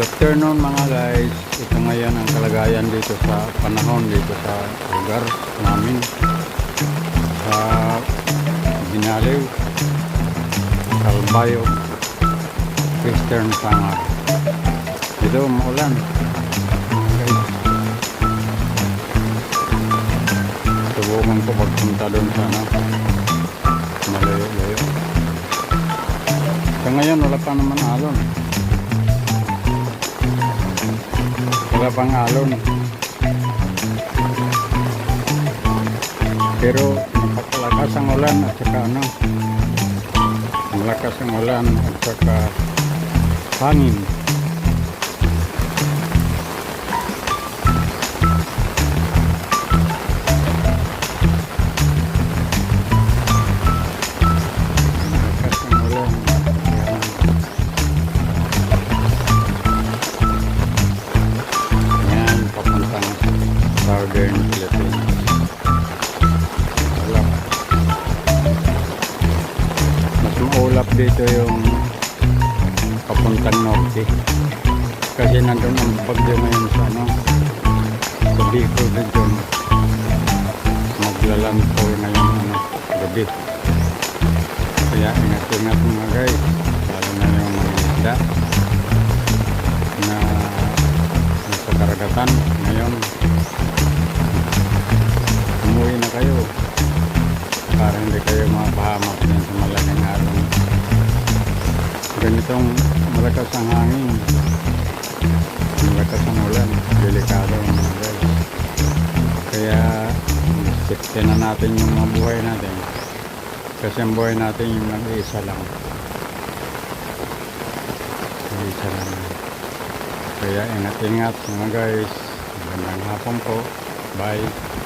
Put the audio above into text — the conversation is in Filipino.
Good afternoon mga guys. Ito ngayon ang kalagayan dito sa panahon dito sa lugar namin sa Binaliw, Calbayo, Western Samar. Dito maulan guys. Subukan ko pagpunta doon sa malayo-layo. Sa ngayon wala pa naman alon. Wala pang alon. Pero napakalakas ang ulan at saka malakas ang ulan at saka hangin. Southern Philippines. Mas maulap dito yung papuntang norte. Kasi nandun ang bagyo ngayon sa sa Bicol region. Maglalandfall ngayon gabi. Kaya ingat-ingat mga guys. Lalo na yung mga isda na nasa karagatan ngayon. Umuwi na kayo para hindi kayo mapahamak din sa malaking alon. Ganitong malakas ang hangin, malakas ang ulan, delikado mga guys. Kaya safety na natin yung mga buhay natin, kasi ang buhay natin yung nag-iisa lang. Nag-iisa lang. Kaya ingat-ingat mga guys. Magandang hapon po. Bye.